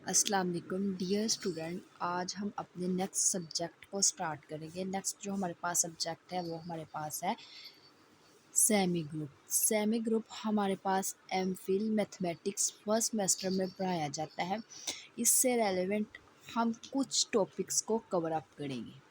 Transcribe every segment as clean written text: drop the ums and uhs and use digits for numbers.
अस्सलाम वालेकुम dear student. आज हम अपने नेक्स्ट सब्जेक्ट को स्टार्ट करेंगे। नेक्स्ट जो हमारे पास सब्जेक्ट है वो हमारे पास है सेमी ग्रुप। सेमी ग्रुप हमारे पास एमफिल मैथमेटिक्स फर्स्ट सेमेस्टर में पढ़ाया जाता है। इससे रेलेवेंट हम कुछ टॉपिक्स को कवर अप करेंगे।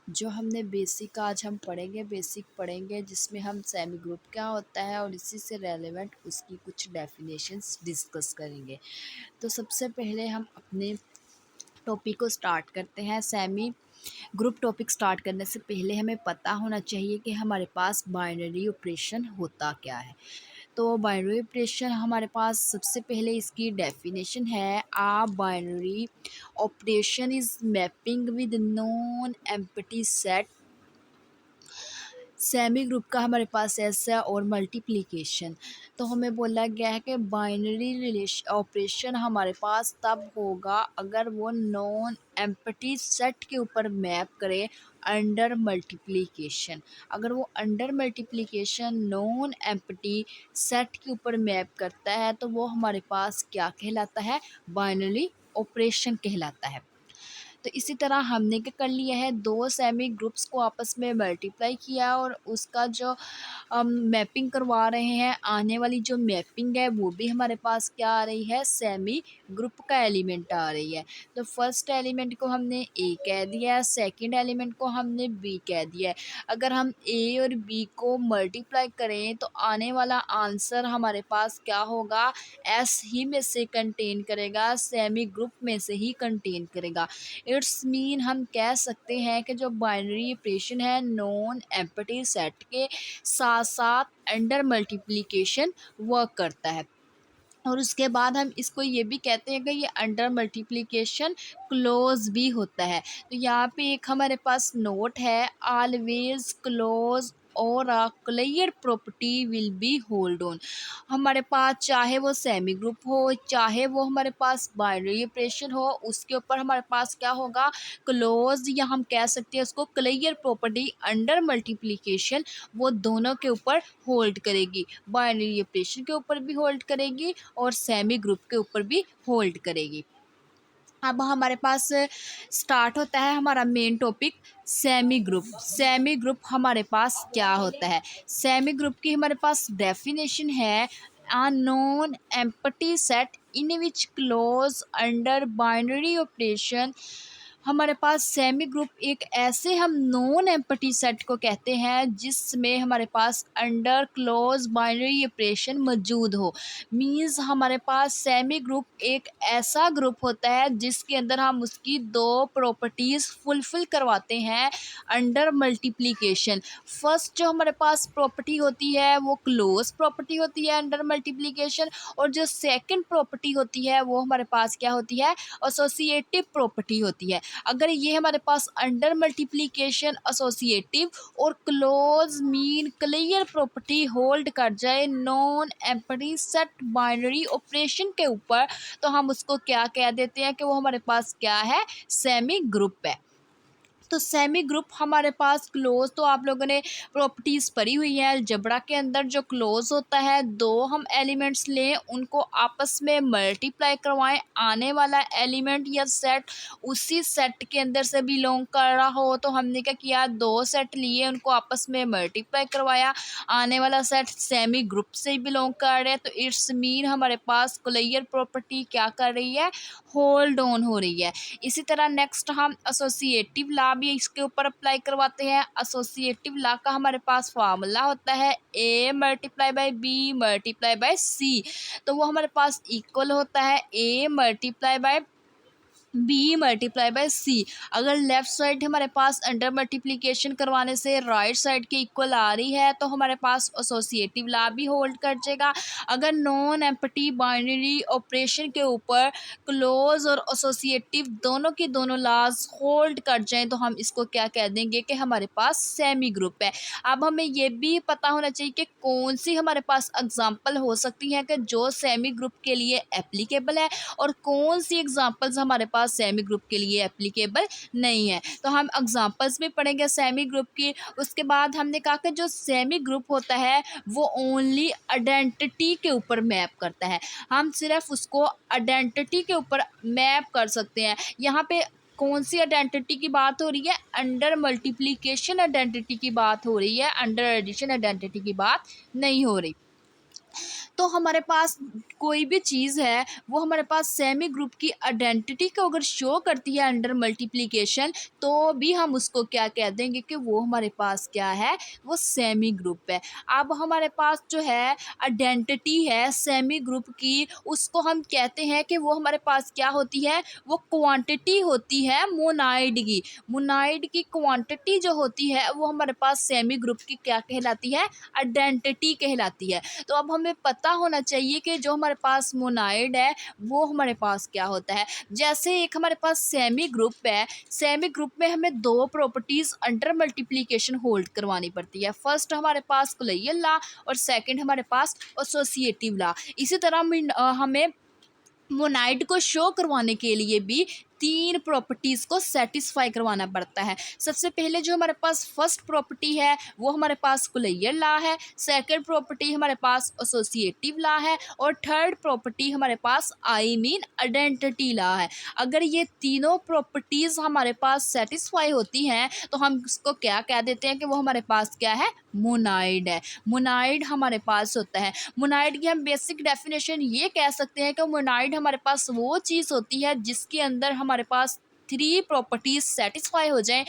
जो हमने बेसिक आज हम बेसिक पढ़ेंगे जिसमें हम सेमी ग्रुप क्या होता है और इसी से रेलेवेंट उसकी कुछ डेफिनेशंस डिस्कस करेंगे। तो सबसे पहले हम अपने टॉपिक को स्टार्ट करते हैं। सेमी ग्रुप टॉपिक स्टार्ट करने से पहले हमें पता होना चाहिए कि हमारे पास बाइनरी ऑपरेशन होता क्या है। तो बाइनरी ऑपरेशन हमारे पास सबसे पहले इसकी डेफिनेशन है, a binary operation is mapping with non empty set. Semi group का हमारे पास ऐसा और मल्टीप्लिकेशन। तो हमें बोला गया है कि बाइनरी रिलेशन ऑपरेशन हमारे पास तब होगा अगर वो नॉन एम्प्टी सेट के ऊपर मैप करे अंडर मल्टीप्लिकेशन। अगर वो under multiplication non empty set के ऊपर मैप करता है तो वो हमारे पास क्या कहलाता है, बाइनरी ऑपरेशन कहलाता है। तो इसी तरह हमने क्या कर लिया है, दो सेमी ग्रुप्स को आपस में मल्टीप्लाई किया और उसका जो मैपिंग करवा रहे हैं, आने वाली जो मैपिंग है वो भी हमारे पास क्या आ रही है, सेमी ग्रुप का एलिमेंट आ रही है। तो फर्स्ट एलिमेंट को हमने ए कह दिया है, सेकंड एलिमेंट को हमने बी कह दिया है। अगर हम ए और बी को मल्टीप्लाई करें तो आने वाला आंसर हमारे पास क्या होगा, एस ही में से कंटेन करेगा, सेमी ग्रुप में से ही कंटेन करेगा। इट्स मीन हम कह सकते हैं कि जो बाइनरी ऑपरेशन है नॉन एम्प्टी सेट के साथ साथ अंडर मल्टीप्लिकेशन वर्क करता है। और उसके बाद हम इसको ये भी कहते हैं कि ये अंडर मल्टीप्लिकेशन क्लोज भी होता है। तो यहाँ पे एक हमारे पास नोट है, ऑलवेज क्लोज और a clear property will be hold on. हमारे पास चाहे वो सेमी ग्रुप हो चाहे वो हमारे पास बाइनरी ऑपरेशन हो, उसके ऊपर हमारे पास क्या होगा, क्लोज, या हम कह सकते हैं उसको क्लियर प्रॉपर्टी अंडर मल्टीप्लिकेशन, वो दोनों के ऊपर होल्ड करेगी। बाइनरी ऑपरेशन के ऊपर भी होल्ड करेगी और सेमी ग्रुप के ऊपर भी होल्ड करेगी। अब हमारे पास स्टार्ट होता है हमारा main topic, semi group. Semi group हमारे पास क्या होता है, सेमी ग्रुप की हमारे पास डेफिनेशन है, a known empty set in which clause under binary operation। हमारे पास सेमी ग्रुप एक ऐसे हम नॉन एम्प्टी सेट को कहते हैं जिसमें हमारे पास अंडर क्लोज बाइनरी ऑपरेशन मौजूद हो। मींस हमारे पास सेमी ग्रुप एक ऐसा ग्रुप होता है जिसके अंदर हम उसकी दो प्रॉपर्टीज़ फुलफिल करवाते हैं अंडर मल्टीप्लिकेशन। फर्स्ट जो हमारे पास प्रॉपर्टी होती है वो क्लोज प्रॉपर्टी होती है अंडर मल्टीप्लिकेशन, और जो सेकंड प्रॉपर्टी होती है वो हमारे पास क्या होती है, एसोसिएटिव प्रॉपर्टी होती है। अगर ये हमारे पास अंडर मल्टीप्लिकेशन, एसोसिएटिव और close mean clear property hold कर जाए non empty set binary operation के ऊपर, तो हम उसको क्या कह देते हैं कि वो हमारे पास क्या है, सेमी ग्रुप है। तो सेमी ग्रुप हमारे पास क्लोज, तो आप लोगों ने प्रॉपर्टीज़ पढ़ी हुई है अलजेब्रा के अंदर। जो क्लोज होता है, दो हम एलिमेंट्स लें उनको आपस में मल्टीप्लाई करवाएं, आने वाला एलिमेंट या सेट उसी सेट के अंदर से बिलोंग कर रहा हो, तो हमने क्या किया, दो सेट लिए उनको आपस में मल्टीप्लाई करवाया, आने वाला सेट सेमी ग्रुप से ही बिलोंग कर रहे हैं। तो इट्स मीन हमारे पास क्लियर प्रॉपर्टी क्या कर रही है, होल्ड ऑन हो रही है। इसी तरह नेक्स्ट हम एसोसिएटिव लॉ भी इसके ऊपर अप्लाई करवाते हैं। एसोसिएटिव लॉ का हमारे पास फार्मूला होता है a multiply by b multiply by c. तो वो हमारे पास इक्वल होता है a multiply by b multiply by c. अगर लेफ्ट साइड हमारे पास अंडर मल्टीप्लिकेशन करवाने से राइट साइड के इक्वल आ रही है तो हमारे पास एसोसिएटिव लॉ भी होल्ड कर जाएगा। अगर नॉन एम्प्टी बाइनरी ऑपरेशन के ऊपर क्लोज और एसोसिएटिव दोनों की दोनों लॉज होल्ड कर जाएं तो हम इसको क्या कह देंगे कि हमारे पास सेमी ग्रुप है। अब हमें ये भी पता होना चाहिए कि कौन सी हमारे पास एग्जाम्पल हो सकती है कि जो सेमी ग्रुप के लिए एप्लीकेबल है और कौन सी एग्जाम्पल्स हमारे पास पास सेमी ग्रुप के लिए एप्लीकेबल नहीं है। तो हम एग्जांपल्स भी पढ़ेंगे सेमी ग्रुप की। उसके बाद हमने कहा कि जो सेमी ग्रुप होता है वो ओनली आइडेंटिटी के ऊपर मैप करता है, हम सिर्फ उसको आइडेंटिटी के ऊपर मैप कर सकते हैं। यहाँ पे कौन सी आइडेंटिटी की बात हो रही है? अंडर मल्टीप्लिकेशन आइडेंटिटी की बात हो रही है, अंडर एडिशन आइडेंटिटी की बात नहीं हो रही। तो हमारे पास कोई भी चीज़ है वो हमारे पास सेमी ग्रुप की आइडेंटिटी को अगर शो करती है अंडर मल्टीप्लिकेशन, तो भी हम उसको क्या कह देंगे कि वो हमारे पास क्या है, वो सेमी ग्रुप है। अब हमारे पास जो है आइडेंटिटी है सेमी ग्रुप की, उसको हम कहते हैं कि वो हमारे पास क्या होती है, वो क्वांटिटी होती है मोनाइड की। मोनाइड की क्वांटिटी जो होती है वो हमारे पास सेमी ग्रुप की क्या कहलाती है, आइडेंटिटी कहलाती है। तो अब हमें पता होना चाहिए कि जो हमारे पास मोनाइड है वो हमारे पास क्या होता है। जैसे एक हमारे पास सेमी ग्रुप है, सेमी ग्रुप में हमें दो प्रॉपर्टीज़ अंडर मल्टीप्लिकेशन होल्ड करवानी पड़ती है। फर्स्ट हमारे पास कुलैयल लॉ और सेकंड हमारे पास एसोसिएटिव लॉ। इसी तरह हमें मोनाइड को शो करवाने के लिए भी तीन प्रॉपर्टीज़ को सेटिस्फाई करवाना पड़ता है। सबसे पहले जो हमारे पास फर्स्ट प्रॉपर्टी है वो हमारे पास कुलैयल लॉ है, सेकंड प्रॉपर्टी हमारे पास एसोसिएटिव लॉ है और थर्ड प्रॉपर्टी हमारे पास आइडेंटिटी लॉ है। अगर ये तीनों प्रॉपर्टीज़ हमारे पास सेटिस्फाई होती हैं तो हम इसको क्या कह देते हैं कि वो हमारे पास क्या है, मोनाइड है। मोनाइड हमारे पास होता है। मोनाइड की हम बेसिक डेफिनेशन ये कह सकते हैं कि मोनाइड हमारे पास वो चीज़ होती है जिसके अंदर हमारे पास थ्री प्रॉपर्टीज सेटिस्फाई हो जाएं।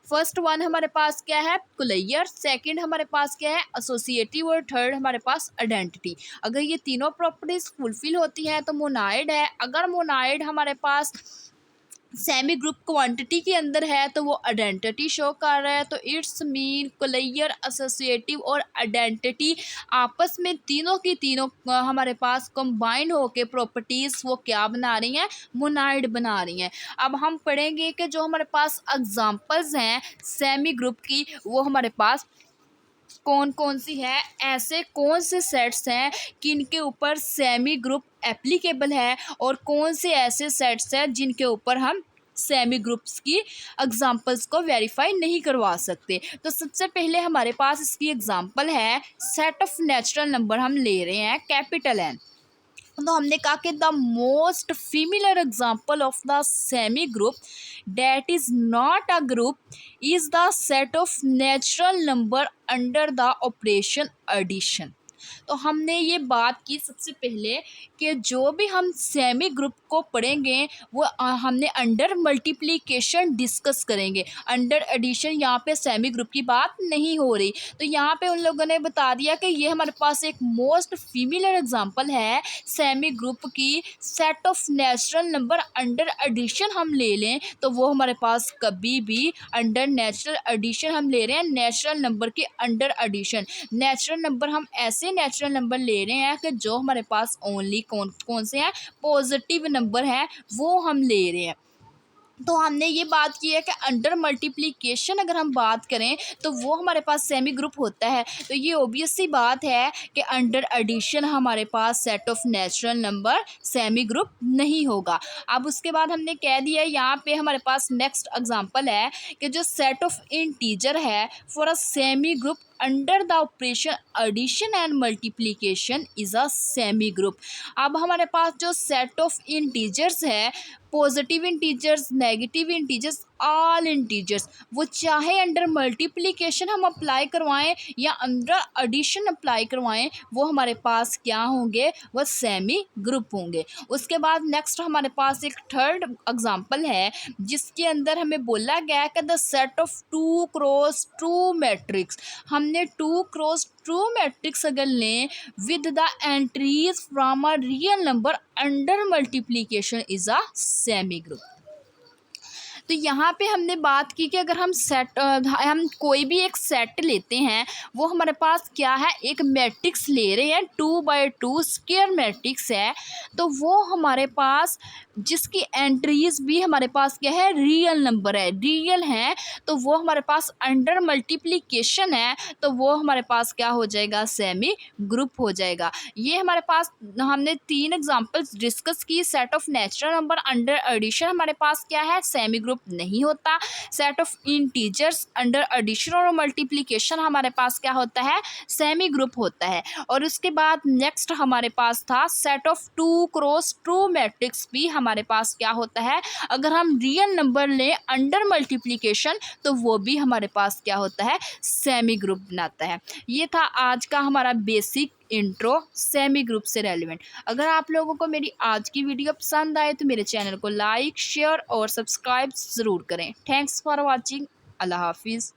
फर्स्ट वन हमारे पास क्या है, कुलैयर, सेकंड हमारे पास क्या है, एसोसिएटिव और थर्ड हमारे पास आइडेंटिटी। अगर ये तीनों प्रॉपर्टीज फुलफिल होती हैं तो मोनाइड है। अगर मोनाइड हमारे पास सेमी ग्रुप क्वांटिटी के अंदर है तो वो आइडेंटिटी शो कर रहा है। तो इट्स मीन कुलैयर, एसोसिएटिव और आइडेंटिटी आपस में तीनों की तीनों हमारे पास कंबाइन होके प्रॉपर्टीज़ वो क्या बना रही हैं, मोनाइड बना रही हैं। अब हम पढ़ेंगे कि जो हमारे पास एग्जांपल्स हैं सेमी ग्रुप की वो हमारे पास कौन कौन सी है, ऐसे कौन से सेट्स हैं किनके ऊपर सेमी ग्रुप एप्लीकेबल है और कौन से ऐसे सेट्स हैं जिनके ऊपर हम सेमी ग्रुप्स की एग्जांपल्स को वेरीफाई नहीं करवा सकते। तो सबसे पहले हमारे पास इसकी एग्जांपल है, सेट ऑफ नेचुरल नंबर हम ले रहे हैं कैपिटल एन। तो हमने कहा कि the most familiar example of the semi group that is not a group is the set of natural number under the operation addition. तो हमने ये बात की सबसे पहले कि जो भी हम सेमी ग्रुप को पढ़ेंगे वो हमने अंडर मल्टीप्लिकेशन डिस्कस करेंगे, अंडर एडिशन यहाँ पे सेमी ग्रुप की बात नहीं हो रही। तो यहाँ पे उन लोगों ने बता दिया कि ये हमारे पास एक मोस्ट फिमिलर एग्जांपल है सेमी ग्रुप की, set of natural number under addition हम ले लें तो वो हमारे पास कभी भी अंडर नेचुरल एडिशन हम ले रहे हैं, नेचुरल नंबर के अंडर एडिशन। नेचुरल नंबर हम ऐसे नेचुरल नंबर ले रहे हैं कि जो हमारे पास ओनली कौन कौन से हैं, पॉजिटिव नंबर हैं वो हम ले रहे हैं। तो हमने ये बात की है कि अंडर मल्टीप्लिकेशन अगर हम बात करें तो वो हमारे पास सेमी ग्रुप होता है। तो ये ऑब्वियस सी बात है कि अंडर एडिशन हमारे पास set of natural number semi group नहीं होगा। अब उसके बाद हमने कह दिया यहाँ पे हमारे पास नेक्स्ट एग्जांपल है कि जो सेट ऑफ इंटीजर है for a semigroup under the operation addition and multiplication is a semigroup. अब हमारे पास जो सेट ऑफ इंटीजर्स है, positive integers, negative integers, all integers, वो चाहे अंडर मल्टीप्लिकेशन हम अप्लाई करवाएं या अंडर एडिशन अप्लाई करवाएं, वो हमारे पास क्या होंगे, वो सेमी ग्रुप होंगे। उसके बाद नेक्स्ट हमारे पास एक थर्ड एग्जांपल है जिसके अंदर हमें बोला गया है कि the set of 2 cross 2 matrix. हमने 2 क्रॉस 2 मैट्रिक्स अगर लें with the entries from a real number under multiplication is a semi group. तो यहाँ पे हमने बात की कि अगर हम कोई भी एक सेट लेते हैं, वो हमारे पास क्या है, एक मैट्रिक्स ले रहे हैं 2x2 स्क्वायर मैट्रिक्स है, तो वो हमारे पास जिसकी एंट्रीज भी हमारे पास क्या है, रियल नंबर है, रियल है, तो वो हमारे पास अंडर मल्टीप्लिकेशन है, तो वो हमारे पास क्या हो जाएगा, सेमी ग्रुप हो जाएगा। ये हमारे पास हमने 3 एग्जांपल्स डिस्कस की। Set of natural number under addition हमारे पास क्या है, सेमी ग्रुप नहीं होता। Set of integers under addition और मल्टीप्लिकेशन हमारे पास क्या होता है, सेमी ग्रुप होता है। और उसके बाद नेक्स्ट हमारे पास था सेट ऑफ 2x2 मैट्रिक्स भी हमारे पास क्या होता है, अगर हम रियल नंबर लें अंडर मल्टीप्लिकेशन तो वो भी हमारे पास क्या होता है, सेमी ग्रुप बनाता है। ये था आज का हमारा बेसिक इंट्रो सेमी ग्रुप से रेलिवेंट। अगर आप लोगों को मेरी आज की वीडियो पसंद आए तो मेरे चैनल को लाइक, शेयर और सब्सक्राइब ज़रूर करें। Thanks for watching. अल्लाह हाफिज़।